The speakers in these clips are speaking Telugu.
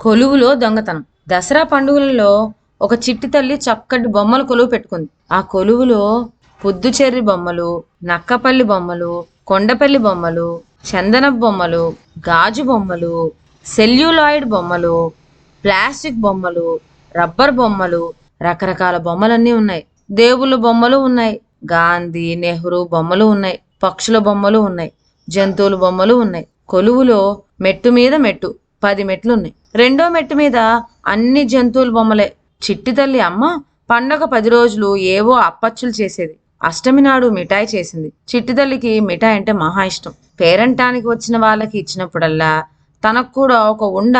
కొలువులో దొంగతనం. దసరా పండుగలలో ఒక చిట్టి తల్లి చక్కటి బొమ్మల కొలువు పెట్టుకుంది. ఆ కొలువులో పుద్దుచెర్రి బొమ్మలు, నక్కపల్లి బొమ్మలు, కొండపల్లి బొమ్మలు, చందనపు బొమ్మలు, గాజు బొమ్మలు, సెల్యులాయిడ్ బొమ్మలు, ప్లాస్టిక్ బొమ్మలు, రబ్బర్ బొమ్మలు, రకరకాల బొమ్మలన్నీ ఉన్నాయి. దేవుళ్ళ బొమ్మలు ఉన్నాయి, గాంధీ నెహ్రూ బొమ్మలు ఉన్నాయి, పక్షుల బొమ్మలు ఉన్నాయి, జంతువుల బొమ్మలు ఉన్నాయి. కొలువులో మెట్టు మీద మెట్టు 10 మెట్లున్నాయి. రెండో మెట్టు మీద అన్ని జంతువుల బొమ్మలే. చిట్టి తల్లి అమ్మ పండగ 10 రోజులు ఏవో అప్పచ్చులు చేసేది. అష్టమి నాడు మిఠాయి చేసింది. చిట్టి తల్లికి మిఠాయి అంటే మహా ఇష్టం. పేరంటానికి వచ్చిన వాళ్ళకి ఇచ్చినప్పుడల్లా తనకు కూడా ఒక ఉండ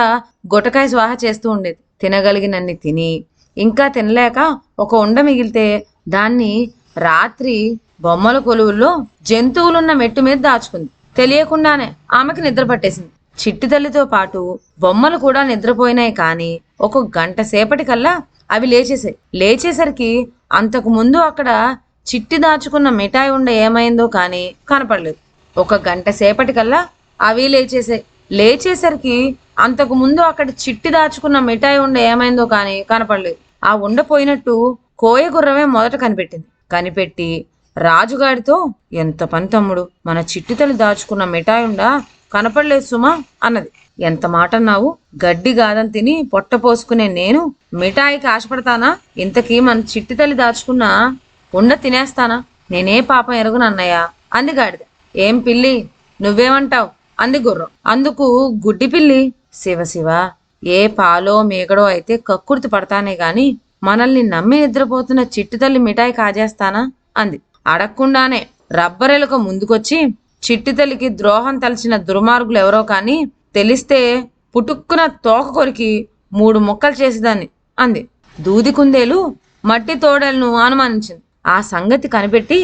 గొటకాయ స్వాహ చేస్తూ ఉండేది. తినగలిగినన్ని తిని ఇంకా తినలేక ఒక ఉండ మిగిలితే దాన్ని రాత్రి బొమ్మల కొలువుల్లో జంతువులున్న మెట్టు మీద దాచుకుంది. తెలియకుండానే ఆమెకి నిద్ర పట్టేసింది. చిట్టి తల్లితో పాటు బొమ్మలు కూడా నిద్రపోయినాయి. కానీ ఒక గంట సేపటికల్లా అవి లేచేసాయి. లేచేసరికి అంతకు ముందు అక్కడ చిట్టి దాచుకున్న మిఠాయి ఉండ ఏమైందో కానీ కనపడలేదు. ఒక గంట సేపటికల్లా అవి లేచేసాయి. లేచేసరికి అంతకు ముందు అక్కడ చిట్టి దాచుకున్న మిఠాయి ఉండ ఏమైందో కానీ కనపడలేదు. ఆ ఉండ పోయినట్టు కోయ గుర్రమే మొదట కనిపెట్టింది. కనిపెట్టి రాజుగాడితో, ఎంత పని తమ్ముడు, మన చిట్టి తల్లి దాచుకున్న మిఠాయి ఉండ కనపడలేదు సుమా అన్నది. ఎంత మాట అన్నావు, గడ్డి గాదం తిని పొట్ట పోసుకునే నేను మిఠాయికి ఆశపడతానా? ఇంతకీ మన చిట్టి తల్లి దాచుకున్న ఉండ తినేస్తానా? నేనే పాపం ఎరుగునన్నయ్య అంది గాడిద. ఏం పిల్లి, నువ్వేమంటావు అంది గుర్రం. అందుకు గుడ్డి పిల్లి, శివ శివ, ఏ పాలో మేకడో అయితే కక్కుర్తి పడతానే గాని మనల్ని నమ్మి నిద్రపోతున్న చిట్టి తల్లి మిఠాయి కాజేస్తానా అంది. అడగకుండానే రబ్బరెలుక ముందుకొచ్చి, చిట్టి తల్లికి ద్రోహం తలచిన దుర్మార్గులు ఎవరో కానీ తెలిస్తే పుటుక్కున తోక కొరికి 3 ముక్కలు చేసేదాన్ని అంది. దూది కుందేలు మట్టి తోడేలును అనుమానించింది. ఆ సంగతి కనిపెట్టి,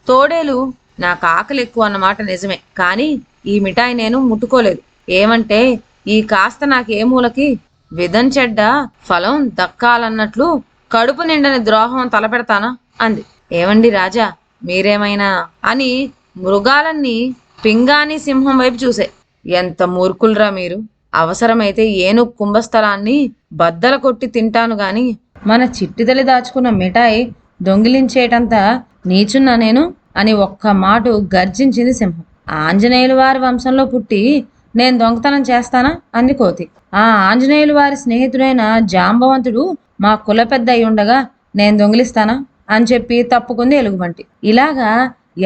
తోడేలు, నాకు ఆకలి ఎక్కువ అన్నమాట నిజమే, కానీ ఈ మిఠాయి నేను ముట్టుకోలేదు. ఏమంటే ఈ కాస్త నాకే మూలకి విధం చెడ్డ ఫలం దక్కాలన్నట్లు కడుపు నిండని ద్రోహం తలపెడతానా అంది. ఏమండి రాజా, మీరేమైనా అని మృగాలన్నీ పింగాణి సింహం వైపు చూసే. ఎంత మూర్ఖులరా మీరు, అవసరమైతే ఏనుగు కుంభస్థలాన్ని బద్దల కొట్టి తింటాను గాని మన చిట్టితల్లి దాచుకున్న మిఠాయి దొంగిలించేటంత నీచున్నా నేను అని ఒక్క మాట గర్జించింది సింహం. ఆంజనేయుల వారి వంశంలో పుట్టి నేను దొంగతనం చేస్తానా అంది కోతి. ఆ ఆంజనేయుల వారి స్నేహితుడైన జాంబవంతుడు మా కుల పెద్ద అయి ఉండగా నేను దొంగిలిస్తానా అని చెప్పి తప్పుకుంది ఎలుగుబంటి. ఇలాగా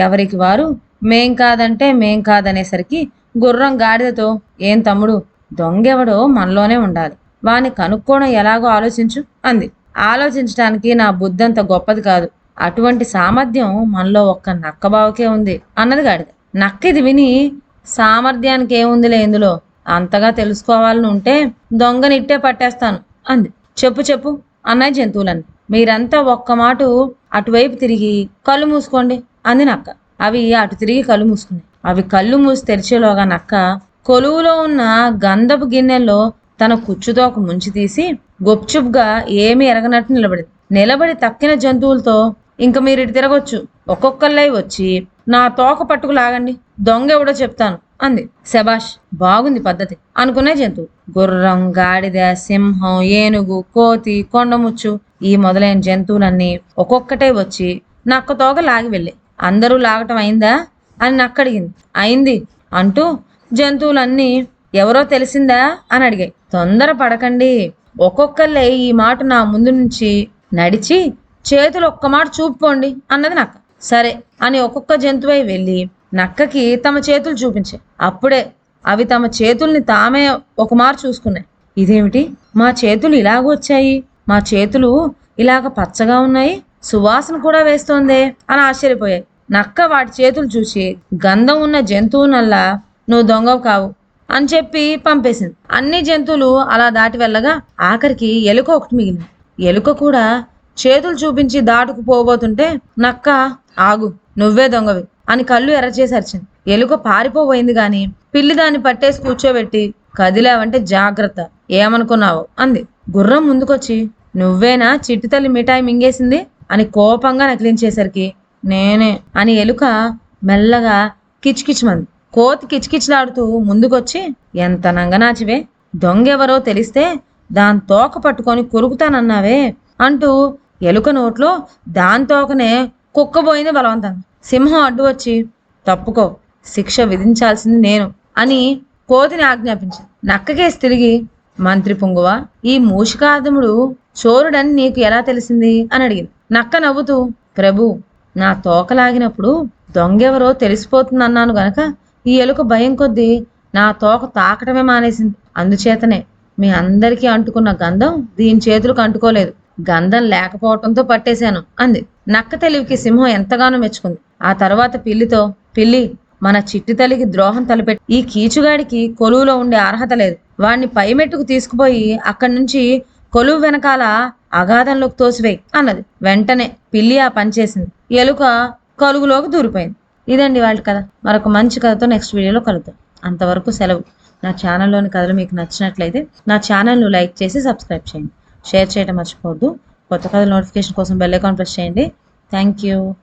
ఎవరికి వారు మేం కాదంటే మేం కాదనేసరికి గుర్రం గాడిదతో, ఏం తమ్ముడు, దొంగెవడో మనలోనే ఉండాలి, వాని కనుక్కోవడం ఎలాగో ఆలోచించు అంది. ఆలోచించడానికి నా బుద్ధంత గొప్పది కాదు, అటువంటి సామర్థ్యం మనలో ఒక్క నక్కబావుకే ఉంది అన్నది గాడిద. నక్క ఇది విని, సామర్థ్యానికి ఏముందిలే ఇందులో, అంతగా తెలుసుకోవాలని ఉంటే దొంగనిట్టే పట్టేస్తాను అంది. చెప్పు చెప్పు అన్నాయి జంతువులన్నీ. మీరంతా ఒక్క మాట అటువైపు తిరిగి కళ్ళు మూసుకోండి అంది నక్క. అవి అటు తిరిగి కళ్ళు మూసుకున్నాయి. అవి కళ్ళు మూసి తెరిచేలోగా నక్క కొలువులో ఉన్న గంధపు గిన్నెల్లో తన కుచ్చుతోక ముంచి తీసి గొప్చుప్గా ఏమీ ఎరగనట్టు నిలబడి తక్కిన జంతువులతో, ఇంక మీరు ఇటు తిరగొచ్చు, ఒక్కొక్కళ్ళై వచ్చి నా తోక పట్టుకు లాగండి, దొంగ ఎవడో చెప్తాను అంది. శబాష్, బాగుంది పద్ధతి అనుకునే జంతువు. గుర్రం, గాడిద, సింహం, ఏనుగు, కోతి, కొండముచ్చు ఈ మొదలైన జంతువులన్నీ ఒక్కొక్కటే వచ్చి నక్క తోక లాగి వెళ్ళి, అందరూ లాగటం అయిందా అని నక్క అడిగింది. అయింది అంటూ జంతువులన్నీ ఎవరో తెలిసిందా అని అడిగాయి. తొందర పడకండి, ఒక్కొక్కళ్ళే ఈ మాట నా ముందు నుంచి నడిచి చేతులు ఒక్క మాట చూపుకోండి అన్నది నక్క. సరే అని ఒక్కొక్క జంతువై వెళ్ళి నక్కకి తమ చేతులు చూపించాయి. అప్పుడే అవి తమ చేతుల్ని తామే ఒక మారు చూసుకున్నాయి. ఇదేమిటి, మా చేతులు ఇలాగ వచ్చాయి, మా చేతులు ఇలాగ పచ్చగా ఉన్నాయి, సువాసన కూడా వేస్తోందే అని ఆశ్చర్యపోయాయి. నక్క వాటి చేతులు చూసి, గంధం ఉన్న జంతువునల్లా నువ్వు దొంగవు కావు అని చెప్పి పంపేసింది. అన్ని జంతువులు అలా దాటి వెళ్ళగా ఆఖరికి ఎలుక ఒకటి మిగిలింది. ఎలుక కూడా చేతులు చూపించి దాటుకుపోబోతుంటే నక్క, ఆగు, నువ్వే దొంగవి అని కళ్ళు ఎర్రచేసి అరిచింది. ఎలుక పారిపోబోయింది గాని పిల్లి దాన్ని పట్టేసి కూర్చోబెట్టి, కదిలావంటే జాగ్రత్త, ఏమనుకున్నావు అంది. గుర్రం ముందుకొచ్చి, నువ్వేనా చిట్టి తల్లి మిఠాయి మింగేసింది అని కోపంగా నకిలించేసరికి, నేనే అని ఎలుక మెల్లగా కిచ్కిచ్మంది. కోతి కిచకిచలాడుతూ ముందుకొచ్చి, ఎంత నంగనాచివే, దొంగెవరో తెలిస్తే దాని తోక పట్టుకొని కొరుకుతానన్నావే అంటూ ఎలుక నోట్లో దాని తోకనే కుక్కబోయింది బలవంతంగా. సింహం అడ్డు వచ్చి, తప్పుకో, శిక్ష విధించాల్సింది నేను అని కోతిని ఆజ్ఞాపించింది. నక్కకేసి తిరిగి, మంత్రి పుంగువ, ఈ మూషికాదముడు చోరుడని నీకు ఎలా తెలిసింది అని అడిగింది. నక్క నవ్వుతూ, ప్రభు, నా తోక లాగినప్పుడు దొంగెవరో తెలిసిపోతుందన్నాను గనక ఈ ఎలుక భయం కొద్దీ నా తోక తాకటమే మానేసింది. అందుచేతనే మీ అందరికీ అంటుకున్న గంధం దీని చేతులకు అంటుకోలేదు. గంధం లేకపోవటంతో పట్టేశాను అంది. నక్క తెలివికి సింహం ఎంతగానో మెచ్చుకుంది. ఆ తర్వాత పిల్లితో, పిల్లి, మన చిట్టి తల్లికి ద్రోహం తలపెట్టి ఈ కీచుగాడికి కొలువులో ఉండే అర్హత లేదు. వాణ్ణి పైమెట్టుకు తీసుకుపోయి అక్కడి నుంచి కొలువు వెనకాల అగాధంలోకి తోసివేయి అన్నది. వెంటనే పిల్లి ఆ పని చేసింది. ఎలుక కలుగులోకి దూరిపోయింది. ఇదండి వాళ్ళ కథ. మరొక మంచి కథతో నెక్స్ట్ వీడియోలో కలుద్దాం. అంతవరకు సెలవు. నా ఛానల్లోని కథలు మీకు నచ్చినట్లయితే నా ఛానల్ను లైక్ చేసి సబ్స్క్రైబ్ చేయండి. షేర్ చేయడం మర్చిపోవద్దు. కొత్త కథల నోటిఫికేషన్ కోసం బెల్ ఐకాన్ ప్రెస్ చేయండి. Thank you.